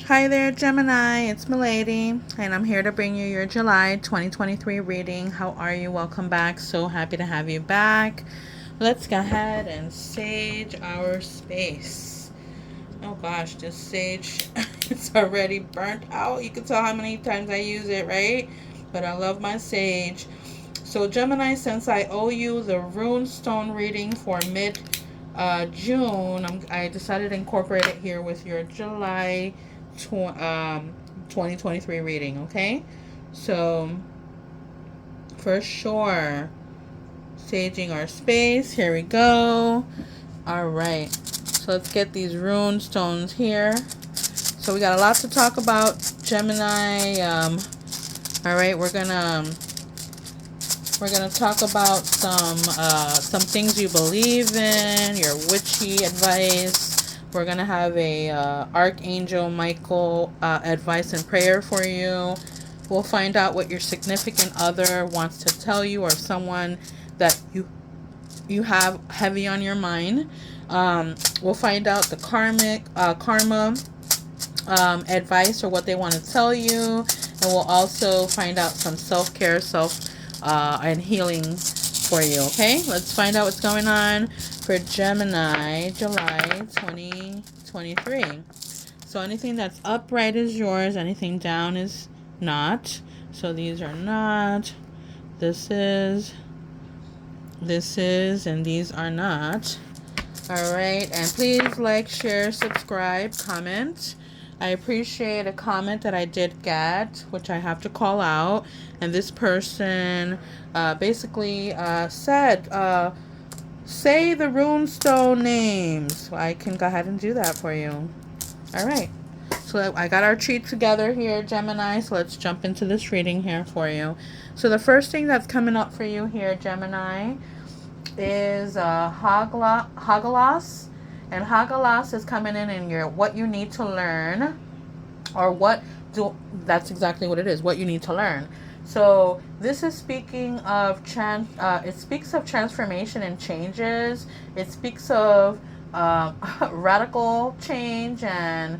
Hi there, Gemini. It's Milady, and I'm here to bring you your July 2023 reading. How are you? Welcome back. So happy to have you back. Let's go ahead and sage our space. Oh gosh, this sage it's already burnt out. You can tell how many times I use it, right? But I love my sage. So Gemini, since I owe you the rune stone reading for mid June, I decided to incorporate it here with your July 2023 reading, okay? So, for sure, saging our space. Here we go. All right. So, let's get these rune stones here. So, we got a lot to talk about, Gemini. All right, we're gonna talk about some things you believe in, your witchy advice. We're gonna have a Archangel Michael advice and prayer for you. We'll find out what your significant other wants to tell you, or someone that you have heavy on your mind. We'll find out the karma advice, or what they want to tell you, and we'll also find out some self-care, and healing for you. Okay, let's find out what's going on for Gemini, July 2023. So anything that's upright is yours, anything down is not. So these are not, this is, and these are not. All right, and please like, share, subscribe, comment. I appreciate a comment that I did get, which I have to call out. And this person basically said, say the runestone names. I can go ahead and do that for you. All right. So I got our treat together here, Gemini. So let's jump into this reading here for you. So the first thing that's coming up for you here, Gemini, is Hagalas, and Hagalas is coming in your what you need to learn, or that's exactly what it is, what you need to learn. So this is speaking of it speaks of transformation and changes. It speaks of radical change, and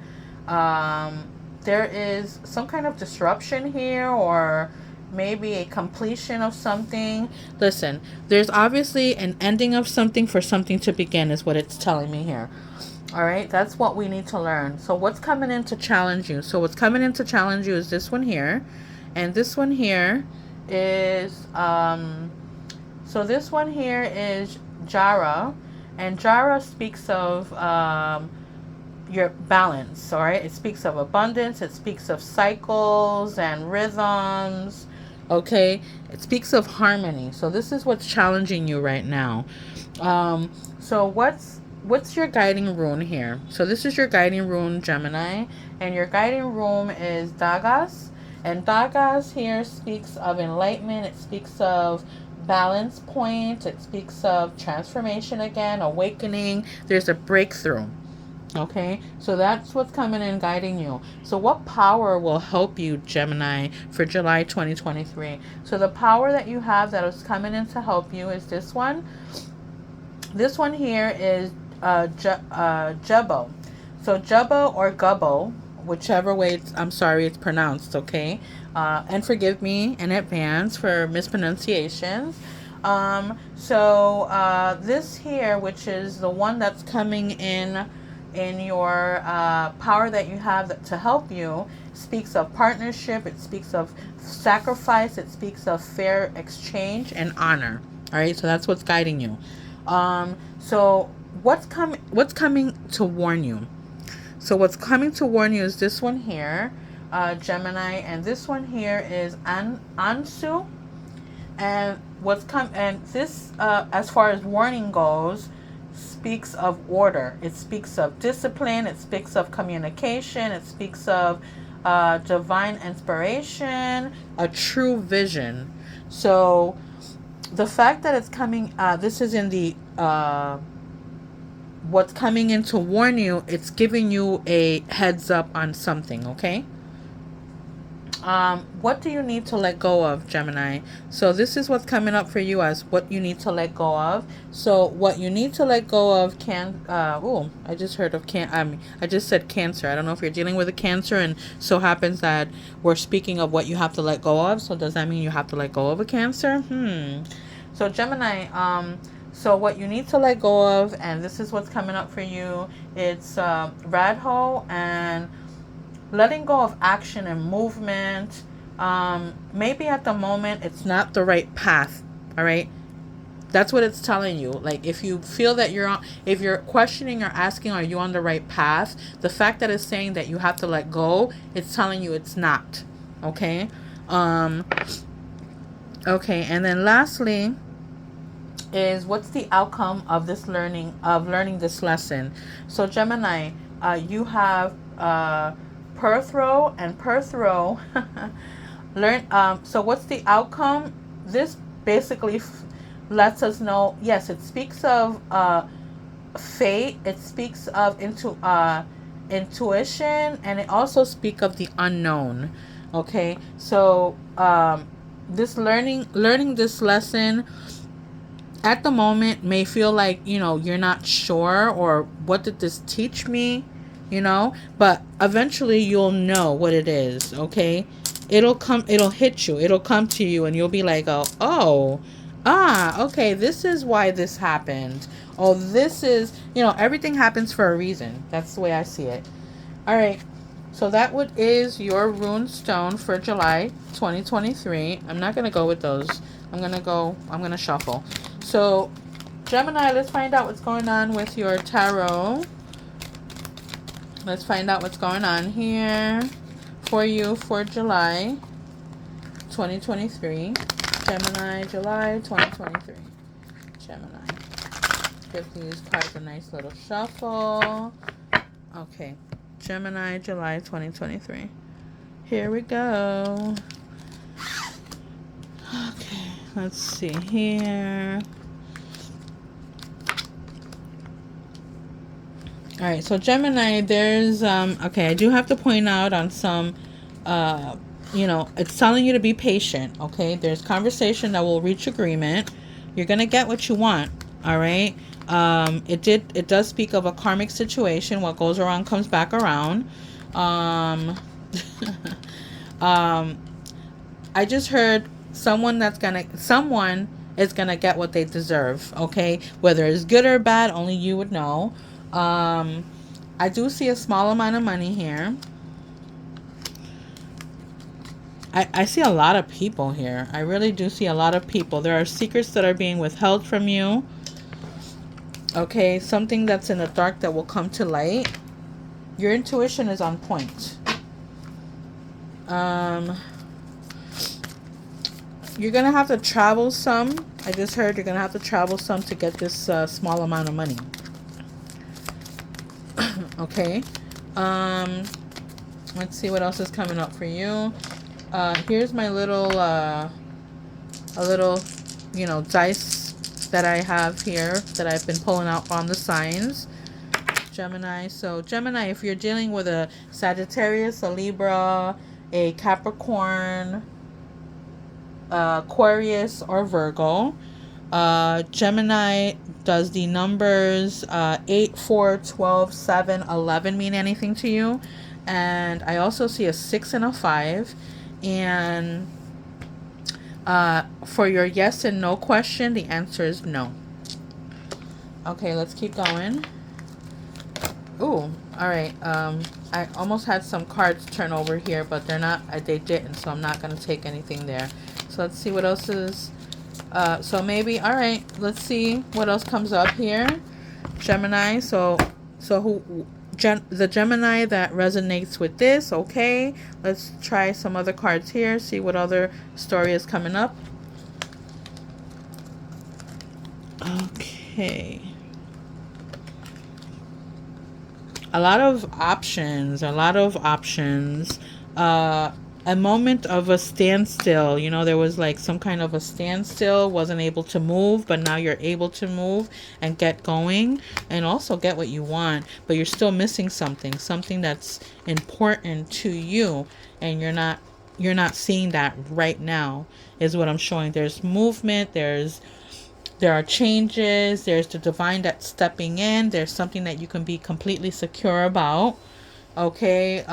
there is some kind of disruption here, or maybe a completion of something. Listen, there's obviously an ending of something for something to begin, is what it's telling me here. All right, that's what we need to learn. So what's coming in to challenge you? So what's coming in to challenge you is this one here, and this one here is so this one here is Jara, and Jara speaks of your balance. All right, it speaks of abundance. It speaks of cycles and rhythms. Okay, it speaks of harmony. So this is what's challenging you right now. So what's your guiding rune here? So this is your guiding rune, Gemini, and your guiding rune is Dagas. And Dagas here speaks of enlightenment. It speaks of balance point. It speaks of transformation again, awakening. There's a breakthrough. Okay, so that's what's coming in guiding you. So what power will help you, Gemini, for July 2023? So the power that you have that is coming in to help you is this one. This one here is Jebo. So Jebo or Gubbo, whichever way it's pronounced, okay? And forgive me in advance for mispronunciations. This here, which is the one that's coming in your power that you have to help you, speaks of partnership. It speaks of sacrifice. It speaks of fair exchange and honor. All right, so that's what's guiding you. So what's coming to warn you? So what's coming to warn you is this one here, Gemini, and this one here is Ansu. And this, as far as warning goes, speaks of order. It speaks of discipline. It speaks of communication. It speaks of divine inspiration, a true vision. So the fact that it's coming, this is in the what's coming in to warn you. It's giving you a heads up on something. Okay. What do you need to let go of, Gemini? So this is what's coming up for you as what you need to let go of. So what you need to let go of I just heard of I just said Cancer. I don't know if you're dealing with a Cancer, and so happens that we're speaking of what you have to let go of. So does that mean you have to let go of a Cancer? So Gemini, so what you need to let go of, and this is what's coming up for you, it's Radho and letting go of action and movement. Maybe at the moment it's not the right path. All right. That's what it's telling you. Like if you feel that if you're questioning or asking, are you on the right path? The fact that it's saying that you have to let go, it's telling you it's not. Okay. Okay. And then lastly is what's the outcome of this learning this lesson. So Gemini, you have Perthrow and Perthrow. So what's the outcome? This basically lets us know, yes, it speaks of fate, it speaks of intuition, and it also speaks of the unknown. Okay, so this learning this lesson at the moment may feel like, you're not sure, or what did this teach me, but eventually you'll know what it is. Okay, it'll hit you, it'll come to you, and you'll be like, okay, this is why this happened. Oh, this is, everything happens for a reason. That's the way I see it. All right, so that is your rune stone for July 2023. I'm not going to go with those. I'm going to shuffle. So, Gemini, let's find out what's going on with your tarot. Let's find out what's going on here for you for July 2023. Gemini, July 2023. Gemini. Give these cards a nice little shuffle. Okay. Gemini, July 2023. Here we go. Okay, let's see here. All right, so Gemini, there's okay, I do have to point out on some it's telling you to be patient. Okay, there's conversation that will reach agreement. You're gonna get what you want. All right. It does speak of a karmic situation. What goes around comes back around. I just heard someone is gonna get what they deserve. Okay, whether it's good or bad, only you would know. I do see a small amount of money here. I see a lot of people here. I really do see a lot of people. There are secrets that are being withheld from you. Okay, something that's in the dark that will come to light. Your intuition is on point. You're going to have to travel some. I just heard you're going to have to travel some to get this small amount of money. Okay. Let's see what else is coming up for you. Here's my little, dice that I have here that I've been pulling out on the signs. Gemini. So Gemini, if you're dealing with a Sagittarius, a Libra, a Capricorn, Aquarius, or Virgo, Gemini, does the numbers 8, 4, 12, 7, 11 mean anything to you? And I also see a 6 and a 5. And for your yes and no question, the answer is no. Okay, let's keep going. Ooh, all right. I almost had some cards turn over here, but they didn't, so I'm not going to take anything there. So let's see what else is. So maybe, all right, let's see what else comes up here. Gemini, the Gemini that resonates with this. Okay, let's try some other cards here, see what other story is coming up. Okay, a lot of options. A moment of a standstill. There was like some kind of a standstill, wasn't able to move, but now you're able to move and get going and also get what you want, but you're still missing something that's important to you, and you're not seeing that right now, is what I'm showing. There's movement, there are changes, there's the divine that's stepping in, there's something that you can be completely secure about. Okay,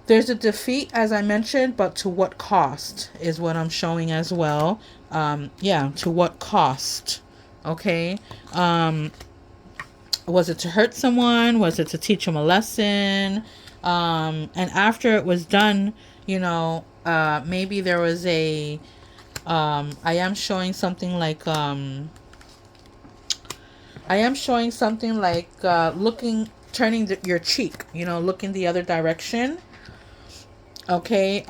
there's a defeat, as I mentioned, but to what cost is what I'm showing as well. Yeah, to what cost? Okay. Was it to hurt someone? Was it to teach them a lesson? And after it was done, maybe there was I am showing something like, looking, turning your cheek, looking the other direction. Okay.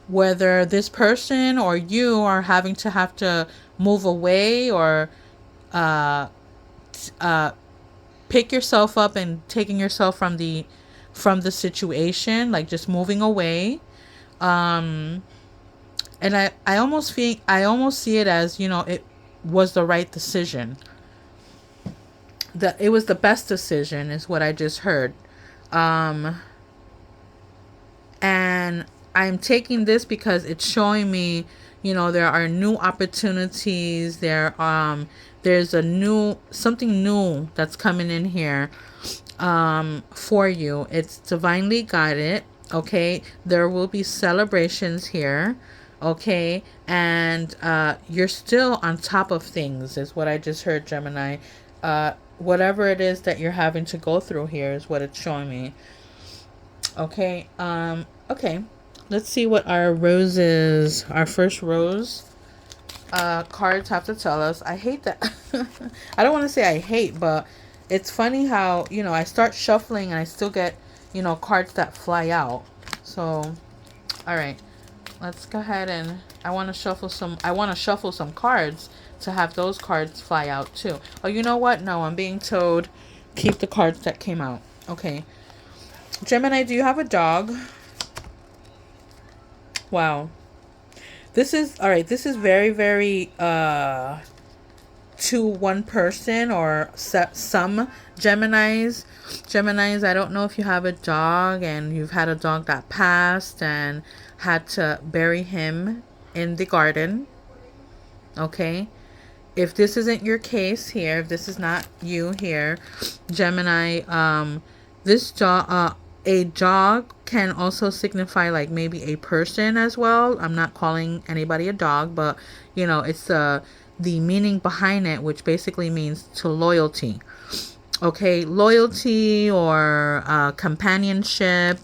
Whether this person or you are having to move away, or uh, pick yourself up and taking yourself from the situation, like just moving away. And I almost see it as, it was the right decision. It was the best decision is what I just heard. And I'm taking this because it's showing me, there are new opportunities. There's something new that's coming in here, for you. It's divinely guided. Okay. There will be celebrations here. Okay. And, you're still on top of things is what I just heard, Gemini. Whatever it is that you're having to go through here is what it's showing me. Okay. Okay. Let's see what our first rose cards have to tell us. I hate that. I don't want to say I hate, but it's funny how, I start shuffling and I still get, cards that fly out. So, all right. Let's go ahead and I want to shuffle some cards to have those cards fly out too. Oh, you know what? No, I'm being told keep the cards that came out. Okay. Gemini, do you have a dog? Wow. This is very, very to one person or some Geminis. I don't know if you have a dog and you've had a dog that passed and had to bury him in the garden. Okay. If this isn't your case here, if this is not you here, Gemini, this dog, a dog can also signify like maybe a person as well. I'm not calling anybody a dog, but it's the meaning behind it, which basically means to loyalty. Okay, loyalty or companionship.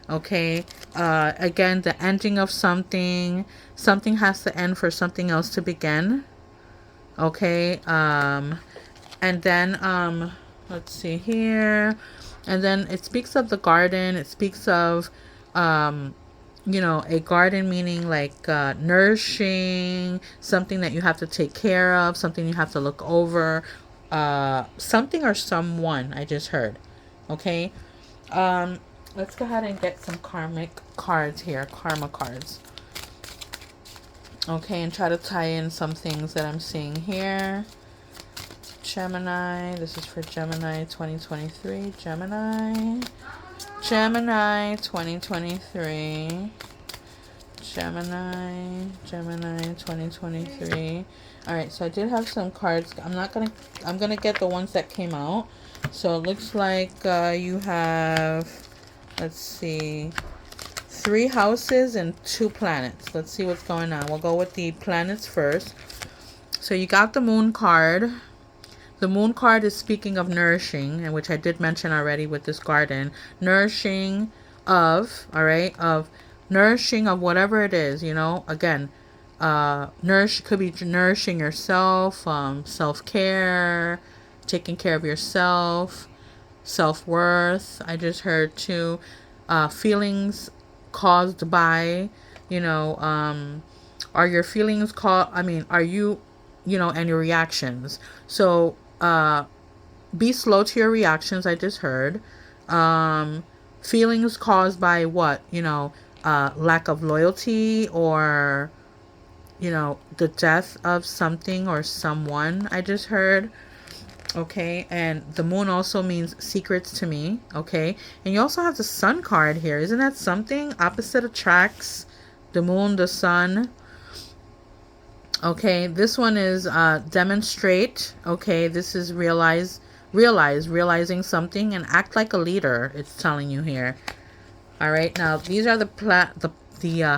Okay, again, the ending of something. Something has to end for something else to begin. Okay, and then let's see here. And then it speaks of the garden. It speaks of, a garden meaning like nourishing, something that you have to take care of, something you have to look over, something or someone, I just heard. Okay. Let's go ahead and get some karmic cards here, karma cards. Okay, and try to tie in some things that I'm seeing here. Gemini, this is for Gemini 2023. Gemini 2023. Gemini 2023. All right, so I did have some cards. I'm gonna get the ones that came out. So it looks like you have, let's see, 3 houses and 2 planets. Let's see what's going on. We'll go with the planets first. So you got the moon card. The moon card is speaking of nourishing, and which I did mention already with this garden. Nourishing of, all right, of nourishing of whatever it is, again, could be nourishing yourself, self-care, taking care of yourself, self-worth. I just heard too, feelings caused by, are your feelings are you, and your reactions. So, be slow to your reactions, I just heard. Feelings caused by what? Lack of loyalty or, the death of something or someone, I just heard. Okay, and the moon also means secrets to me. Okay, and you also have the sun card here. Isn't that something? Opposite attracts. The moon, the sun. Okay, this one is demonstrate. Okay, this is realizing something and act like a leader. It's telling you here. All right, now these are the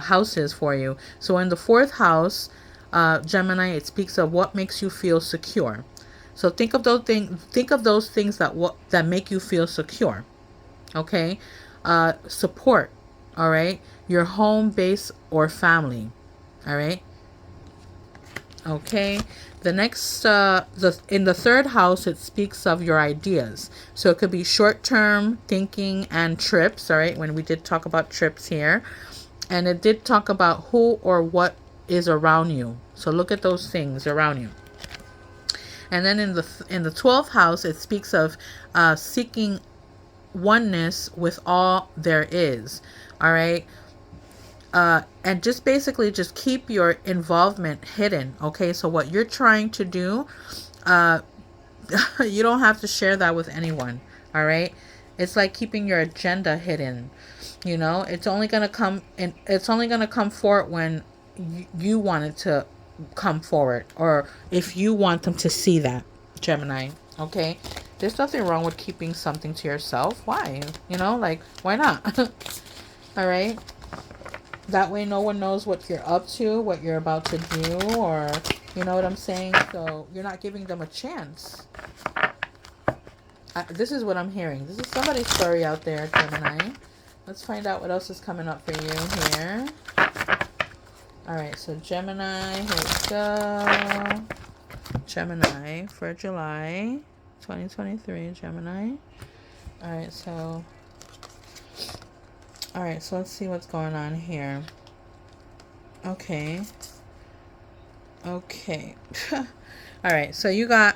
houses for you. So in the fourth house, Gemini, it speaks of what makes you feel secure. So think of those things. Think of those things that make you feel secure. Okay, support. All right, your home base or family. All right. Okay. The next, in the third house, it speaks of your ideas. So it could be short-term thinking and trips. All right. When we did talk about trips here, and it did talk about who or what is around you. So look at those things around you. And then in the 12th house, it speaks of seeking oneness with all there is. All right. And just basically just keep your involvement hidden. Okay, so what you're trying to do, you don't have to share that with anyone. All right, it's like keeping your agenda hidden. You know, it's only gonna come forward when you want it to come forward, or if you want them to see that, Gemini. Okay, there's nothing wrong with keeping something to yourself. Why? You know, like, why not? All right. That way no one knows what you're up to, what you're about to do, or, you know what I'm saying? So you're not giving them a chance. This is what I'm hearing. This is somebody's story out there, Gemini. Let's find out what else is coming up for you here. All right, so Gemini, here we go. Gemini for July 2023, Gemini. All right, so let's see what's going on here. Okay. All right, so you got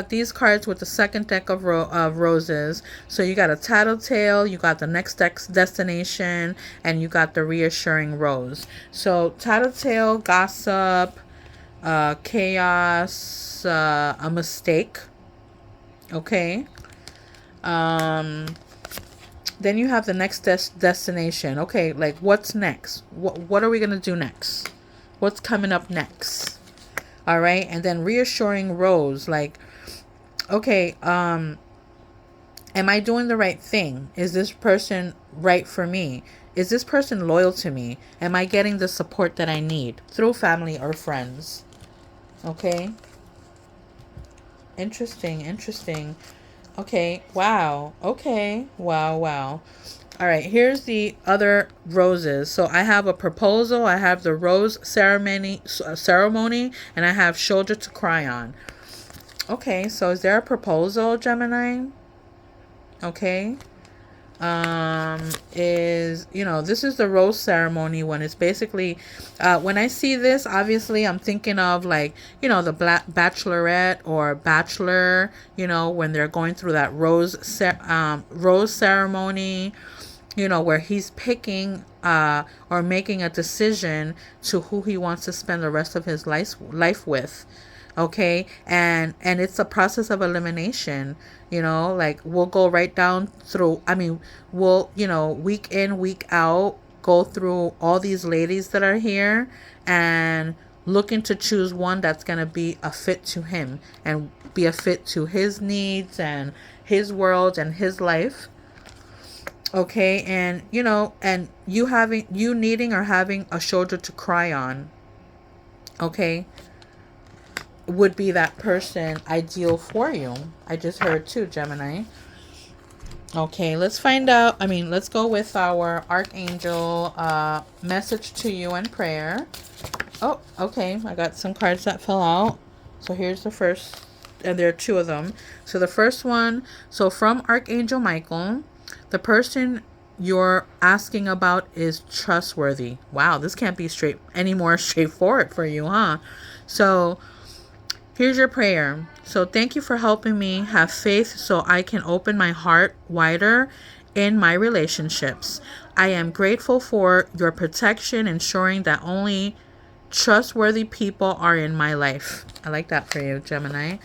these cards with the second deck of roses. So you got a tattletale, you got the next destination, and you got the reassuring rose. So tattletale, gossip, chaos, a mistake. Okay. Then you have the next destination. Okay, like what's next? What are we gonna do next? What's coming up next? All right, and then reassuring rose, like, okay, am I doing the right thing? Is this person right for me? Is this person loyal to me? Am I getting the support that I need through family or friends? Okay. Interesting. Okay, wow. Okay, wow. All right, here's the other roses. So I have a proposal, I have the rose ceremony, and I have shoulder to cry on. Okay, so is there a proposal, Gemini? Okay. This is the rose ceremony, when it's basically, when I see this, obviously I'm thinking of, like, the bachelorette or bachelor, when they're going through that rose ceremony, where he's picking or making a decision to who he wants to spend the rest of his life with. Okay, and it's a process of elimination. Like, we'll go right down through, we'll, week in, week out, go through all these ladies that are here and looking to choose one that's going to be a fit to him and be a fit to his needs and his world and his life. Okay, and and you needing or having a shoulder to cry on, okay, would be that person ideal for you. I just heard too, Gemini. Okay, let's find out. Let's go with our Archangel message to you and prayer. Oh, okay, I got some cards that fell out. So here's the first, and there are two of them. So the first one, so from Archangel Michael, the person you're asking about is trustworthy. Wow, this can't be any more straightforward for you, huh? So here's your prayer. So thank you for helping me have faith so I can open my heart wider in my relationships. I am grateful for your protection, ensuring that only trustworthy people are in my life. I like that for you, Gemini.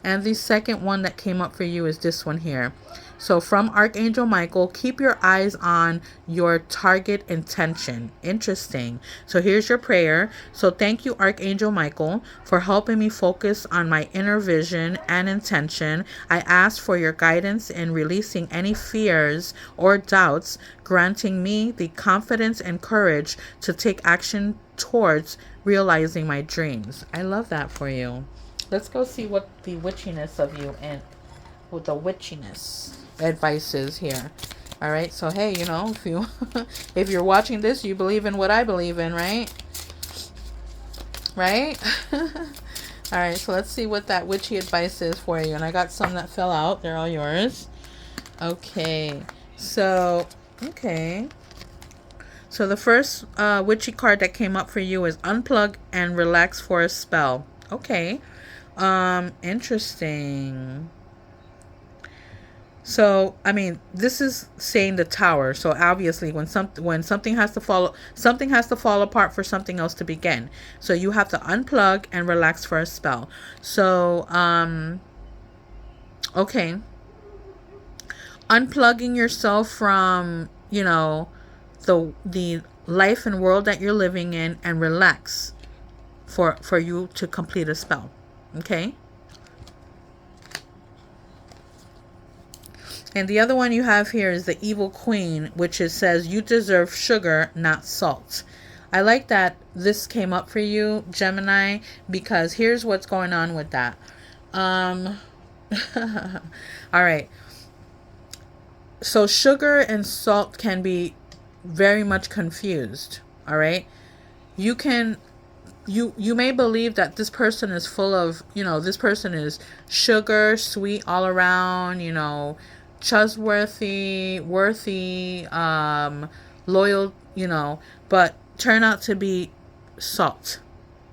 And the second one that came up for you is this one here. So from Archangel Michael, keep your eyes on your target intention. Interesting. So here's your prayer. So thank you, Archangel Michael, for helping me focus on my inner vision and intention. I ask for your guidance in releasing any fears or doubts, granting me the confidence and courage to take action towards realizing my dreams. I love that for you. Let's go see what the witchiness of you and with the witchiness advice is here. All right. So, hey, you know, if you if you're watching this, you believe in what I believe in, right? Right? All right. So let's see what that witchy advice is for you. And I got some that fell out. They're all yours. Okay. So, okay. So the first witchy card that came up for you is unplug and relax for a spell. Okay. Interesting. So, I mean, this is saying the tower. So obviously when something has to fall apart for something else to begin. So you have to unplug and relax for a spell. So, okay. Unplugging yourself from, you know, the life and world that you're living in, and relax for you to complete a spell. Okay? And the other one you have here is the Evil Queen, which says you deserve sugar, not salt. I like that this came up for you, Gemini, because here's what's going on with that. All right. So sugar and salt can be very much confused. All right. You may believe that this person is full of, you know, this person is sugar, sweet all around, you know, trustworthy, worthy, loyal, you know, but turn out to be salt.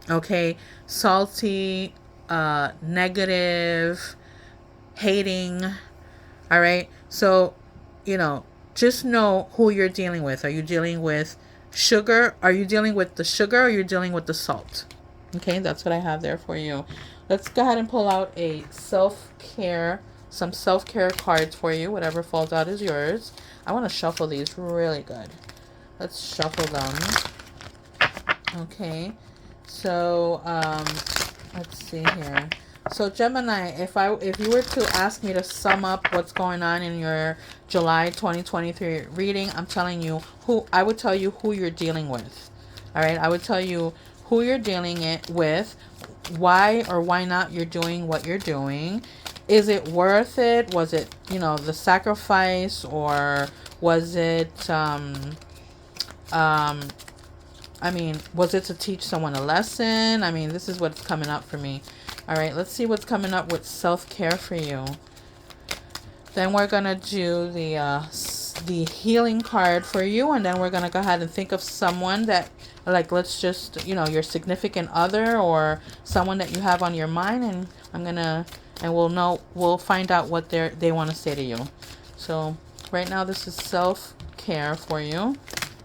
Okay. Salty, negative, hating. All right. So, you know, just know who you're dealing with. Are you dealing with sugar? Are you dealing with the sugar, or are you dealing with the salt? Okay, that's what I have there for you. Let's go ahead and pull out some self-care cards for you. Whatever falls out is yours. I want to shuffle these really good. Let's shuffle them. Okay. So, let's see here. So Gemini, if you were to ask me to sum up what's going on in your July 2023 reading, I'm telling you I would tell you who you're dealing with. All right, I would tell you who you're dealing it with, why or why not you're doing what you're doing. Is it worth it? Was it, you know, the sacrifice, or was it I mean, was it to teach someone a lesson? I mean, this is what's coming up for me. All right, let's see what's coming up with self-care for you. Then we're going to do the healing card for you. And then we're going to go ahead and think of someone that, like, let's just, you know, your significant other or someone that you have on your mind. And we'll find out what they want to say to you. So right now, this is self-care for you.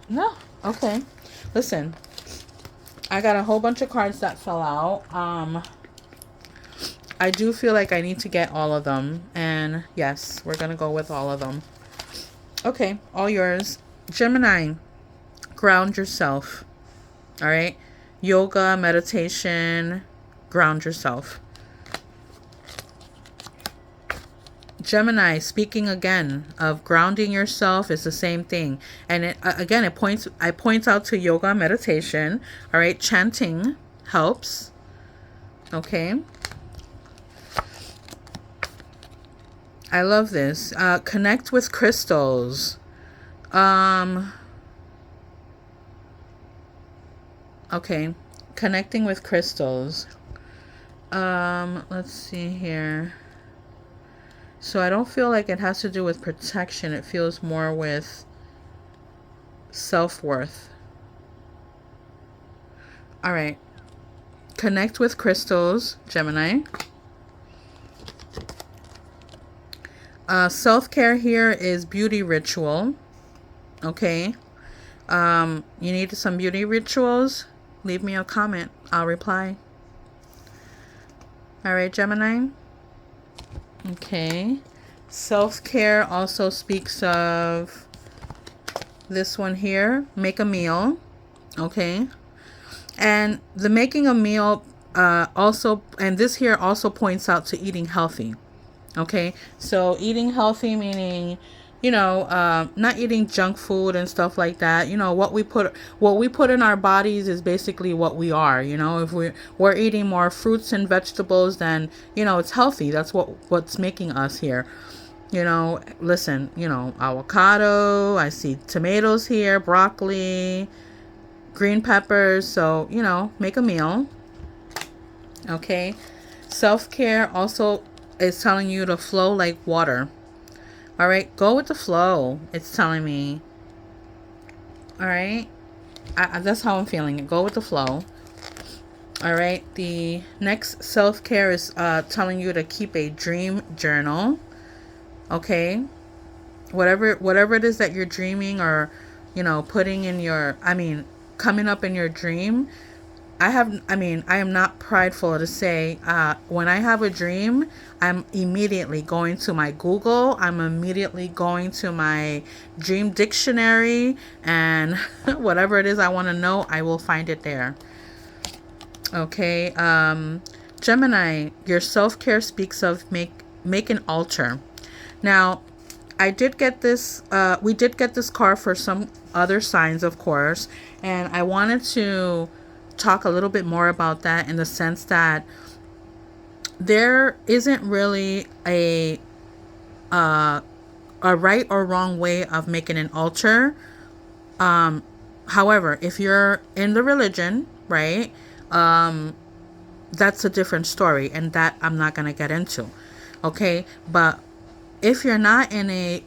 No. Okay. Listen, I got a whole bunch of cards that fell out. I do feel like I need to get all of them. And yes, we're going to go with all of them. Okay, all yours. Gemini, ground yourself. All right? Yoga, meditation, ground yourself. Gemini, speaking again of grounding yourself is the same thing. And I point out to yoga, meditation. All right? Chanting helps. Okay? I love this. Connect with crystals. Okay. Connecting with crystals. Let's see here. So I don't feel like it has to do with protection. It feels more with self-worth. All right. Connect with crystals, Gemini. Self-care here is beauty ritual. Okay. You need some beauty rituals? Leave me a comment. I'll reply. All right, Gemini. Okay. Self-care also speaks of this one here. Make a meal. Okay. And the making a meal also, and this here also points out to eating healthy. Okay, so eating healthy meaning, not eating junk food and stuff like that. What we put in our bodies is basically what we are. If we're eating more fruits and vegetables, then it's healthy. That's what's making us here. Listen, avocado. I see tomatoes here, broccoli, green peppers. So make a meal. Okay, self-care also is telling you to flow like water. All right, go with the flow. It's telling me. All right, that's how I'm feeling it. Go with the flow. All right, the next self-care is telling you to keep a dream journal. Okay, whatever it is that you're dreaming, or putting in your, coming up in your dream. I am not prideful to say, when I have a dream, I'm immediately going to my Google. I'm immediately going to my dream dictionary, and whatever it is I want to know, I will find it there. Okay. Gemini, your self-care speaks of make an altar. Now, I did get this, we did get this card for some other signs, of course, and I wanted to talk a little bit more about that, in the sense that there isn't really a right or wrong way of making an altar. However, if you're in the religion, right, that's a different story, and that I'm not going to get into. Okay, but if you're not in a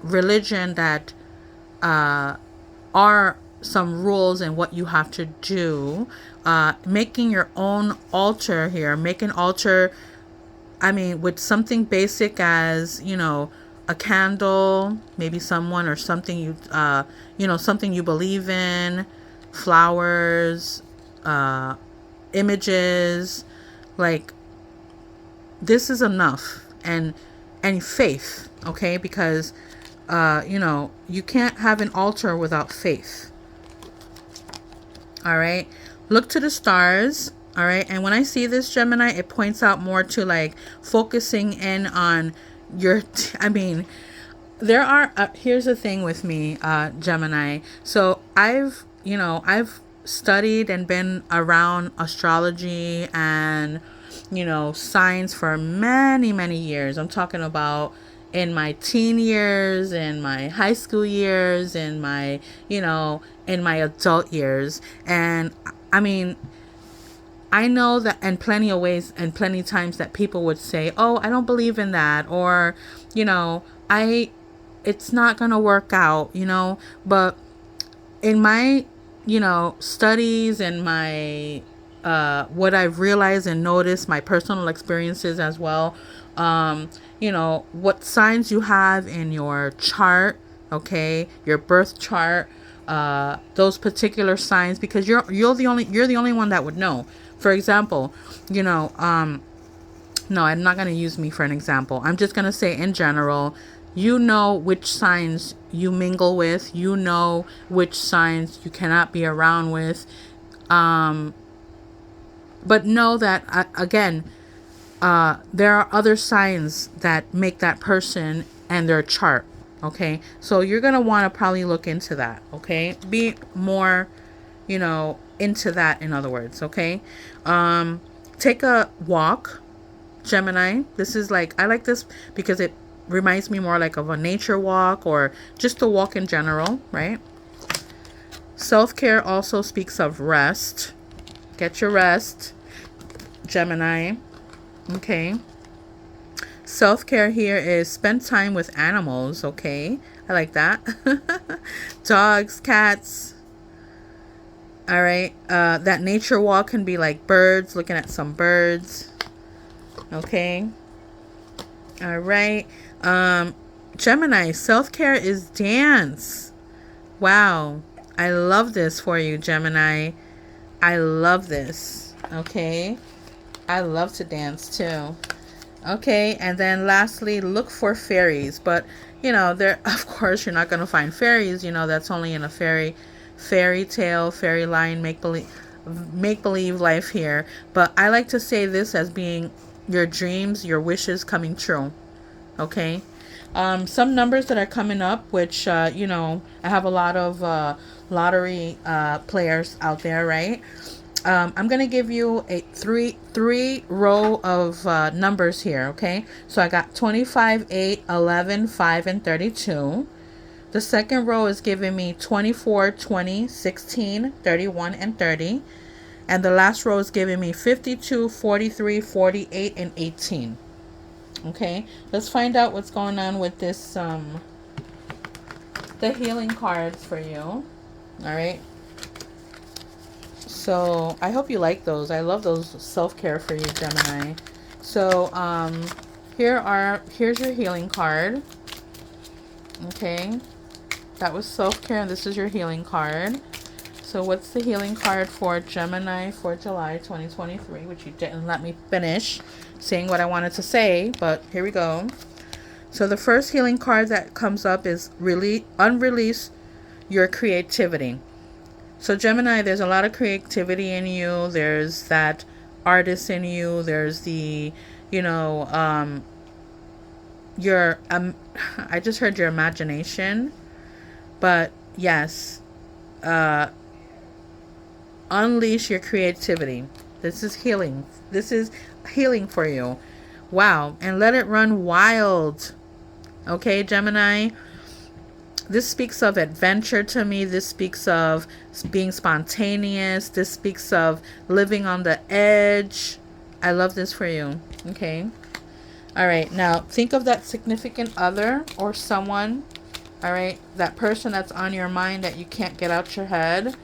religion that are some rules and what you have to do, making your own altar here, make an altar, with something basic as a candle, maybe someone or something something you believe in, flowers, images, like this is enough. And faith. Okay, because you can't have an altar without faith. All right, look to the stars. All right, and when I see this, Gemini, it points out more to like focusing in on your there are here's the thing with me, Gemini. So I've studied and been around astrology and signs for many years. I'm talking about in my teen years, in my high school years, in my in my adult years. And I know that in plenty of ways and plenty times that people would say, oh, I don't believe in that, or it's not gonna work out, but in my studies and my what I've realized and noticed, my personal experiences as well, what signs you have in your chart, okay, your birth chart, those particular signs, because you're the only one that would know. For example, no, I'm not going to use me for an example. I'm just going to say in general, which signs you mingle with, which signs you cannot be around with. But know that, again, there are other signs that make that person and their chart. Okay, so you're going to want to probably look into that. Okay, be more, into that, in other words. Okay, take a walk, Gemini. This is like, I like this because it reminds me more like of a nature walk, or just a walk in general, right? Self-care also speaks of rest. Get your rest, Gemini. Okay. Self-care here is spend time with animals. Okay, I like that. Dogs, cats. All right. That nature walk can be like birds, looking at some birds. Okay. All right. Gemini, self-care is dance. Wow. I love this for you, Gemini. I love this. Okay. I love to dance too. Okay, and then lastly, look for fairies. But you know, there of course you're not gonna find fairies. You know, that's only in a fairy tale, fairy line, make believe life here. But I like to say this as being your dreams, your wishes coming true. Okay. Some numbers that are coming up, which you know, I have a lot of lottery players out there, right? I'm gonna give you a three row of numbers here. Okay, so I got 25, 8, 11, 5, and 32. The second row is giving me 24, 20, 16, 31, and 30. And the last row is giving me 52, 43, 48, and 18. Okay, let's find out what's going on with this the healing cards for you. All right, so I hope you like those. I love those self-care for you, Gemini. So here's your healing card. Okay, that was self-care, and this is your healing card. So what's the healing card for Gemini for July 2023, which you didn't let me finish saying what I wanted to say, but here we go. So the first healing card that comes up is really unrelease your creativity. So Gemini, there's a lot of creativity in you. There's that artist in you. There's the, you know, your I just heard your imagination, but yes, unleash your creativity. This is healing. This is healing for you. Wow, and let it run wild. Okay, Gemini. This speaks of adventure to me. This speaks of being spontaneous. This speaks of living on the edge. I love this for you. Okay. All right. Now, think of that significant other or someone. All right. That person that's on your mind that you can't get out your head.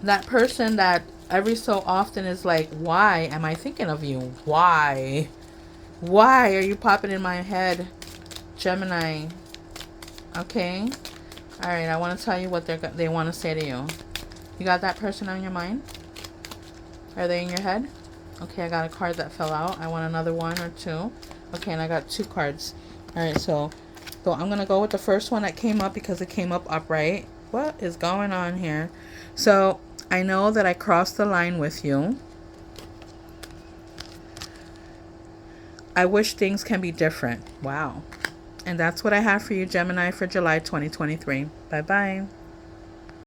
That person that every so often is like, why am I thinking of you? Why? Why are you popping in my head, Gemini? Okay. All right. I want to tell you what they want to say to you. You got that person on your mind? Are they in your head? Okay. I got a card that fell out. I want another one or two. Okay. And I got two cards. All right. So I'm going to go with the first one that came up because it came up upright. What is going on here? So I know that I crossed the line with you. I wish things can be different. Wow. And that's what I have for you, Gemini, for July 2023. Bye-bye.